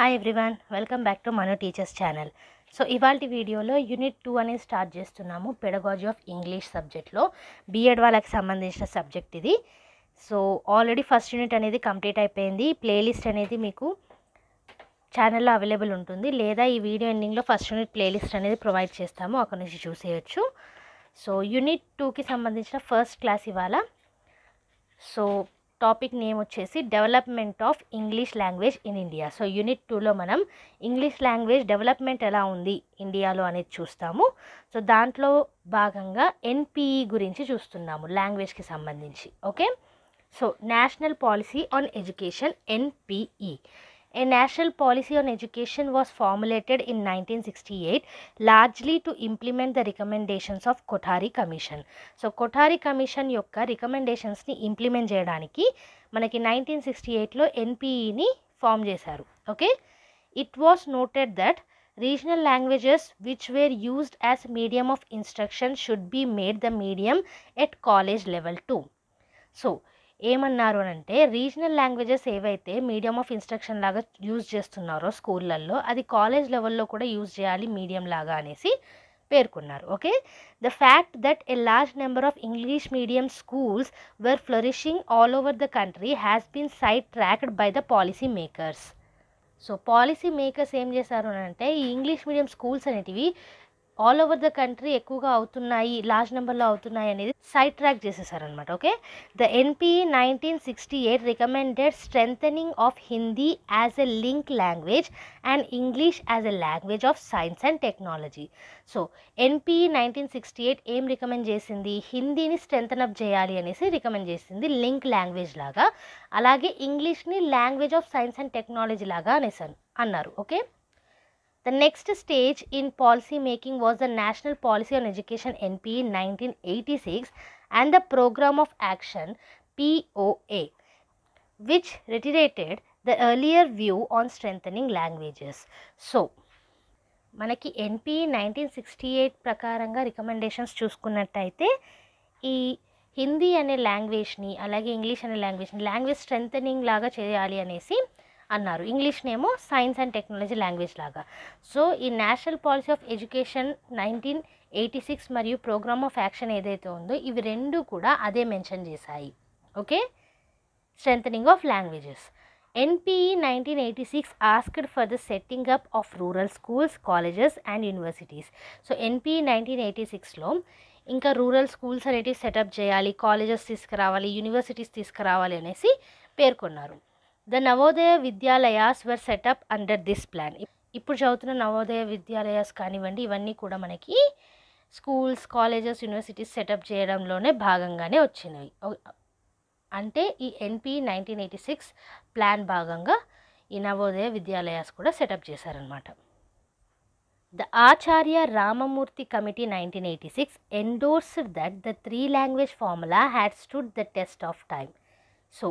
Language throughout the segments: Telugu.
Hi everyone, welcome back to Manu teachers channel. So ఇవాళ వీడియోలో యూనిట్ 2 అనేది స్టార్ట్ చేస్తున్నాము. పెడగాజీ ఆఫ్ ఇంగ్లీష్ సబ్జెక్ట్లో బీఎడ్ వాళ్ళకి సంబంధించిన సబ్జెక్ట్ ఇది. సో ఆల్రెడీ ఫస్ట్ యూనిట్ అనేది కంప్లీట్ అయిపోయింది. ప్లేలిస్ట్ అనేది మీకు ఛానల్లో అవైలబుల్ ఉంటుంది, లేదా ఈ వీడియో ఎండింగ్లో ఫస్ట్ యూనిట్ ప్లేలిస్ట్ అనేది ప్రొవైడ్ చేస్తాము, అక్కడ నుంచి చూసేయచ్చు. సో యూనిట్ 2కి సంబంధించిన ఫస్ట్ క్లాస్ ఇవాళ. సో టాపిక్ నేమ్ వచ్చేసి development of English language in India. So unit 2లో మనం ఇంగ్లీష్ లాంగ్వేజ్ డెవలప్మెంట్ ఎలా ఉంది ఇండియాలో అనేది చూస్తాము. సో దాంట్లో భాగంగా ఎన్పిఈ గురించి చూస్తున్నాము, లాంగ్వేజ్కి సంబంధించి. Okay, so national policy on education, NPE. A national policy on education was formulated in 1968 largely to implement the recommendations of Kothari Commission. So Kothari Commission యొక్క రికమెండేషన్స్ని ఇంప్లిమెంట్ చేయడానికి మనకి 1968లో ఎన్పిఈని ఫామ్ చేశారు. Okay, it was noted that regional languages which were used as medium of instruction should be made the medium at college level 2. So ఏమన్నారు అంటే, రీజనల్ లాంగ్వేజెస్ ఏవైతే మీడియం ఆఫ్ ఇన్స్ట్రక్షన్ లాగా యూజ్ చేస్తున్నారో స్కూళ్ళల్లో, అది కాలేజ్ లెవెల్లో కూడా యూజ్ చేయాలి మీడియం లాగా అనేసి పేర్కొన్నారు. Okay, the fact that a large number of English medium schools were flourishing all over the country has been side tracked by the policy makers. So policy makers ఏం చేశారు అంటే, ఈ ఇంగ్లీష్ మీడియం స్కూల్స్ అనేటివి ఆల్ ఓవర్ ద కంట్రీ ఎక్కువగా అవుతున్నాయి, లార్జ్ నెంబర్లో అవుతున్నాయి అనేది సైడ్ ట్రాక్ చేసేసారనమాట. Okay, the NPE 1968 recommended strengthening of Hindi as a link language and English as a language of science and technology. So NPE 1968 ఏం రికమెండ్ చేసింది, హిందీని స్ట్రెంథన్ అప్ చేయాలి అనేసి రికమెండ్ చేసింది, లింక్ లాంగ్వేజ్ లాగా. అలాగే ఇంగ్లీష్ని language of science and technology లాగా అనేసి అన్నారు. Okay, the next stage in policy making was the National Policy on Education NPE 1986 and the Program of Action POA, which reiterated the earlier view on strengthening languages. So మనకి ఎన్పిఈ 1968 ప్రకారంగా రికమెండేషన్స్ చూసుకున్నట్టయితే, ఈ హిందీ అనే లాంగ్వేజ్ని అలాగే ఇంగ్లీష్ అనే లాంగ్వేజ్ స్ట్రెంథనింగ్ లాగా చేయాలి అనేసి అన్నారు. ఇంగ్లీష్నేమో సైన్స్ అండ్ టెక్నాలజీ లాంగ్వేజ్ లాగా. సో ఈ నేషనల్ పాలసీ ఆఫ్ ఎడ్యుకేషన్ 1986 మరియు ప్రోగ్రామ్ ఆఫ్ యాక్షన్ ఏదైతే ఉందో, ఇవి రెండు కూడా అదే మెన్షన్ చేశాయి. Okay, strengthening of languages. NPE 1986 asked for the setting up of rural schools, colleges and universities. So NPE 1986లో ఇంకా రూరల్ స్కూల్స్ అనేటివి సెటప్ చేయాలి, కాలేజెస్ తీసుకురావాలి, యూనివర్సిటీస్ తీసుకురావాలి అనేసి పేర్కొన్నారు. The Navodaya Vidyalayas were setup under this plan. ఇప్పుడు చదువుతున్న నవోదయ విద్యాలయాస్ కానివ్వండి, ఇవన్నీ కూడా మనకి స్కూల్స్, కాలేజెస్, యూనివర్సిటీస్ సెటప్ చేయడంలోనే భాగంగానే వచ్చినవి. అంటే ఈ ఎన్పిఈ 1986 ప్లాన్ భాగంగా ఈ నవోదయ విద్యాలయాస్ కూడా సెటప్ చేశారనమాట. The Acharya Ramamurthy Committee 1986 endorsed that the 3 language formula had stood the test of time. So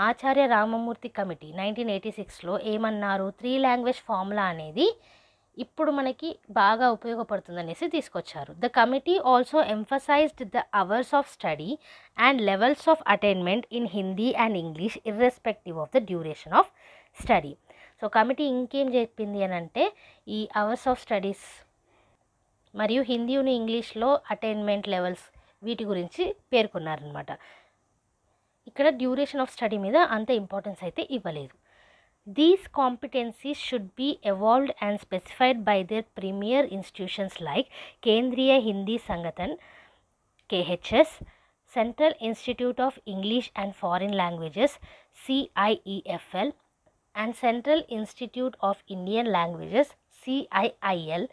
Acharya Ramamurthy committee 1986లో ఏమన్నారు, 3 లాంగ్వేజ్ ఫార్ములా అనేది ఇప్పుడు మనకి బాగా ఉపయోగపడుతుంది అనేసి తీసుకొచ్చారు. The committee also emphasised the hours of study and levels of attainment in Hindi and English irrespective of the duration of study. So committee ఇంకేం చెప్పింది అని అంటే, ఈ అవర్స్ ఆఫ్ స్టడీస్ మరియు హిందీని ఇంగ్లీష్లో అటైన్మెంట్ లెవెల్స్ వీటి గురించి పేర్కొన్నారనమాట. ఇక్కడ డ్యూరేషన్ ఆఫ్ స్టడీ మీద అంత ఇంపార్టెన్స్ అయితే ఇవ్వలేదు. These competencies should be evolved and specified by their premier institutions like Kendriya Hindi Sangathan KHS, central institute of English and foreign languages CIEFL and central institute of Indian languages CIIL,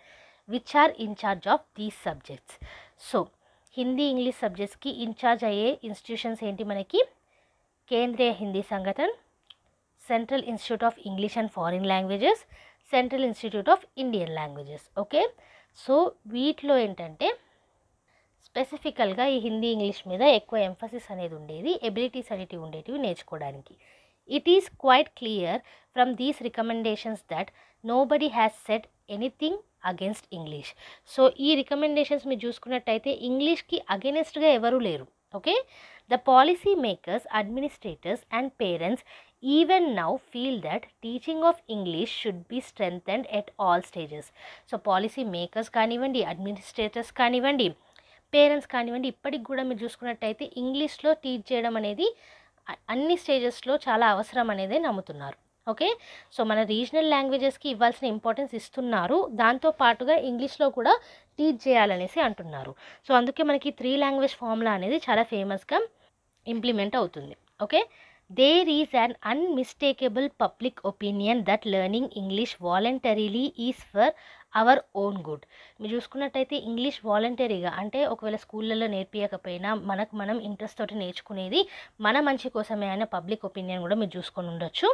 which are in charge of these subjects. So Hindi, English సబ్జెక్ట్స్కి ఇన్ఛార్జ్ అయ్యే ఇన్స్టిట్యూషన్స్ ఏంటి మనకి, Kendriya Hindi Sangathan, central institute of English and foreign languages, central institute of Indian languages. Okay, so వీటిలో ఏంటంటే స్పెసిఫికల్గా ఈ హిందీ, ఇంగ్లీష్ మీద ఎక్కువ ఎంఫసిస్ అనేది ఉండేది, ఎబిలిటీస్ అనేటివి ఉండేటివి నేర్చుకోవడానికి. It is quite clear from these recommendations that nobody has said anything against English. So ఈ రికమెండేషన్స్ మీరు చూసుకున్నట్టయితే ఇంగ్లీష్కి అగెనిస్ట్గా ఎవరూ లేరు. Okay, The policy makers, administrators and parents even now feel that teaching of English should be strengthened at all stages. So policy makers కానివ్వండి, అడ్మినిస్ట్రేటర్స్ కానివ్వండి, పేరెంట్స్ కానివ్వండి, ఇప్పటికి కూడా మీరు చూసుకున్నట్టయితే ఇంగ్లీష్లో టీచ్ చేయడం అనేది అన్ని స్టేజెస్లో చాలా అవసరం అనేది నమ్ముతున్నారు. ఓకే, సో మన రీజనల్ లాంగ్వేజెస్కి ఇవ్వాల్సిన ఇంపార్టెన్స్ ఇస్తున్నారు, దాంతోపాటుగా ఇంగ్లీష్లో కూడా టీచ్ చేయాలనేసి అంటున్నారు. సో అందుకే మనకి 3 లాంగ్వేజ్ ఫార్ములా అనేది చాలా ఫేమస్గా ఇంప్లిమెంట్ అవుతుంది. Okay, there is an unmistakable public opinion that learning English voluntarily is for our own good. మీరు చూసుకున్నట్టయితే ఇంగ్లీష్ వాలంటరీగా అంటే ఒకవేళ స్కూళ్ళల్లో నేర్పించకపోయినా మనకు మనం ఇంట్రెస్ట్ తోటి నేర్చుకునేది మన మంచి కోసమే అనే పబ్లిక్ ఒపీనియన్ కూడా మీరు చూసుకొని ఉండొచ్చు.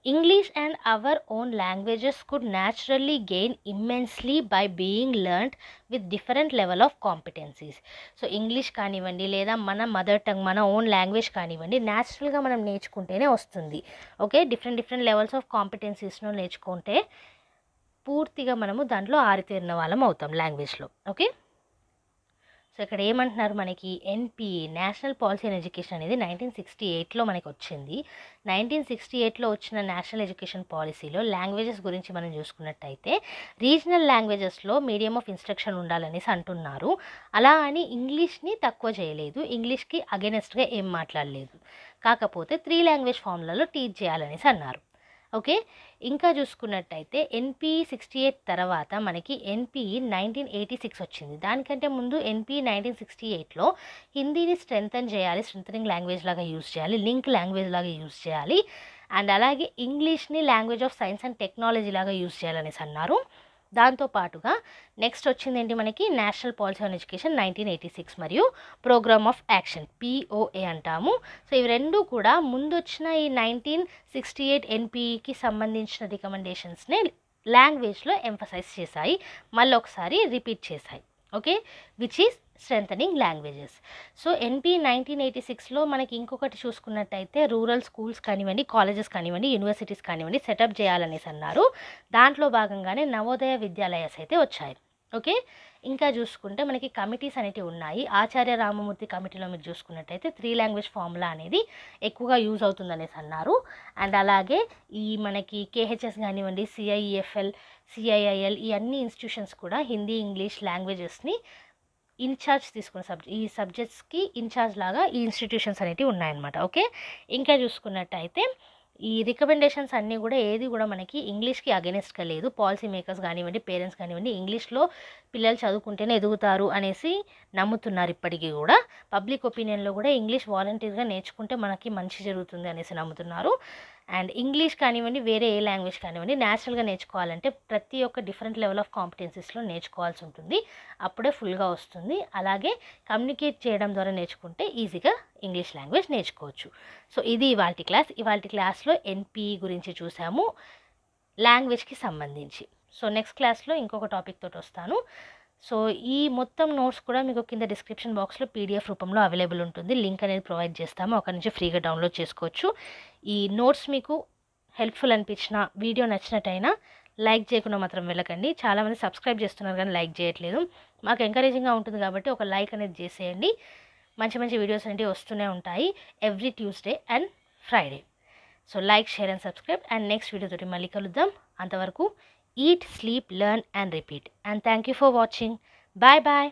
English and our own languages could naturally gain immensely by being learnt with different level of competencies. So English కానివ్వండి లేదా మన మదర్ టంగ్ మన ఓన్ లాంగ్వేజ్ కానివ్వండి న్యాచురల్గా మనం నేర్చుకుంటేనే వస్తుంది. ఓకే, డిఫరెంట్ లెవెల్స్ ఆఫ్ కాంపిటెన్సీస్ను నేర్చుకుంటే పూర్తిగా మనము దాంట్లో ఆరితేరిన వాళ్ళం అవుతాం లాంగ్వేజ్లో. ఓకే, సో ఇక్కడ ఏమంటున్నారు, మనకి NPE national policy and education అనేది 1968లో మనకి వచ్చింది. 1968లో వచ్చిన నేషనల్ ఎడ్యుకేషన్ పాలసీలో లాంగ్వేజెస్ గురించి మనం చూసుకున్నట్టయితే రీజనల్ లాంగ్వేజెస్లో మీడియం ఆఫ్ ఇన్స్ట్రక్షన్ ఉండాలనేసి అంటున్నారు. అలా అని ఇంగ్లీష్ని తక్కువ చేయలేదు, ఇంగ్లీష్కి అగెనెస్ట్గా ఏం మాట్లాడలేదు, కాకపోతే 3 లాంగ్వేజ్ ఫార్ములలో టీచ్ చేయాలనేసి అన్నారు. ఓకే, ఇంకా చూసుకున్నట్టయితే ఎన్పిఈ 68 తర్వాత మనకి ఎన్పిఈ 1986 వచ్చింది. దానికంటే ముందు ఎన్పిఈ 1968లో హిందీని స్ట్రెంథన్ చేయాలి, స్ట్రెంథనింగ్ లాంగ్వేజ్ లాగా యూజ్ చేయాలి, లింక్ లాంగ్వేజ్ లాగా యూజ్ చేయాలి, అండ్ అలాగే ఇంగ్లీష్ని language of science and technology లాగా యూజ్ చేయాలనేసి అన్నారు. దాంతోపాటుగా నెక్స్ట్ వచ్చింది ఏంటి, మనకి నేషనల్ పాలసీ ఆన్ ఎడ్యుకేషన్ 1986 మరియు ప్రోగ్రామ్ ఆఫ్ యాక్షన్ POA అంటాము. సో ఇవి రెండు కూడా ముందు వచ్చిన ఈ 1968 ఎన్పిఈకి సంబంధించిన రికమెండేషన్స్ని లాంగ్వేజ్లో ఎంఫసైజ్ చేశాయి, మళ్ళీ ఒకసారి రిపీట్ చేశాయి. Okay, which is strengthening languages. So NP 1986లో మనకి ఇంకొకటి చూసుకున్నట్టయితే రూరల్ స్కూల్స్ కానివ్వండి, కాలేజెస్ కానివ్వండి, యూనివర్సిటీస్ కానివ్వండి సెటప్ చేయాలనేసి అన్నారు. దాంట్లో భాగంగానే నవోదయ విద్యాలయాస్ అయితే వచ్చాయి. ఓకే, ఇంకా చూసుకుంటే మనకి కమిటీస్ అనేటివి ఉన్నాయి. ఆచార్య రామమూర్తి కమిటీలో మీరు చూసుకున్నట్టయితే 3 లాంగ్వేజ్ ఫార్ములా అనేది ఎక్కువగా యూజ్ అవుతుందనేసి అన్నారు. అండ్ అలాగే ఈ మనకి KHS కానివ్వండి, CIEFL, CIIL ఈ అన్ని ఇన్స్టిట్యూషన్స్ కూడా హిందీ ఇంగ్లీష్ లాంగ్వేజెస్ని ఇన్ఛార్జ్ తీసుకున్న ఈ సబ్జెక్ట్స్కి ఇన్ఛార్జ్ లాగా ఈ ఇన్స్టిట్యూషన్స్ అనేటివి ఉన్నాయన్నమాట. ఓకే, ఇంకా చూసుకున్నట్టయితే ఈ రికమెండేషన్స్ అన్నీ కూడా ఏది కూడా మనకి ఇంగ్లీష్కి అగెనిస్ట్గా లేదు. పాలసీ మేకర్స్ కానివ్వండి, పేరెంట్స్ కానివ్వండి, ఇంగ్లీష్లో పిల్లలు చదువుకుంటేనే ఎదుగుతారు అనేసి నమ్ముతున్నారు. ఇప్పటికీ కూడా పబ్లిక్ ఒపీనియన్లో కూడా ఇంగ్లీష్ వాలంటీర్గా నేర్చుకుంటే మనకి మంచి జరుగుతుంది అనేసి నమ్ముతున్నారు. అండ్ ఇంగ్లీష్ కానివ్వండి, వేరే ఏ లాంగ్వేజ్ కానివ్వండి, న్యాచురల్గా నేర్చుకోవాలంటే ప్రతి ఒక్క డిఫరెంట్ లెవెల్ ఆఫ్ కాంపిటెన్సీస్లో నేర్చుకోవాల్సి ఉంటుంది, అప్పుడే ఫుల్గా వస్తుంది. అలాగే కమ్యూనికేట్ చేయడం ద్వారా నేర్చుకుంటే ఈజీగా ఇంగ్లీష్ లాంగ్వేజ్ నేర్చుకోవచ్చు. సో ఇది ఇవాళ క్లాస్లో ఎన్పిఈ గురించి చూసాము లాంగ్వేజ్కి సంబంధించి. సో నెక్స్ట్ క్లాస్లో ఇంకొక టాపిక్ తోటి వస్తాను. సో ఈ మొత్తం నోట్స్ కూడా మీకు కింద డిస్క్రిప్షన్ బాక్స్లో PDF రూపంలో అవైలబుల్ ఉంటుంది. లింక్ అనేది ప్రొవైడ్ చేస్తాము, అక్కడ నుంచి ఫ్రీగా డౌన్లోడ్ చేసుకోవచ్చు. ఈ నోట్స్ మీకు హెల్ప్ఫుల్ అనిపించిన, వీడియో నచ్చినట్టయినా లైక్ చేయకుండా మాత్రం వెళ్ళకండి. చాలామంది సబ్స్క్రైబ్ చేస్తున్నారు కానీ లైక్ చేయట్లేదు. మాకు ఎంకరేజింగ్గా ఉంటుంది కాబట్టి ఒక లైక్ అనేది చేసేయండి. మంచి మంచి వీడియోస్ అనేవి వస్తూనే ఉంటాయి every Tuesday and Friday. So like, share and subscribe. And next video తోటి మళ్ళీ కలుద్దాం. అంతవరకు eat, sleep, learn and repeat. And thank you for watching. Bye bye.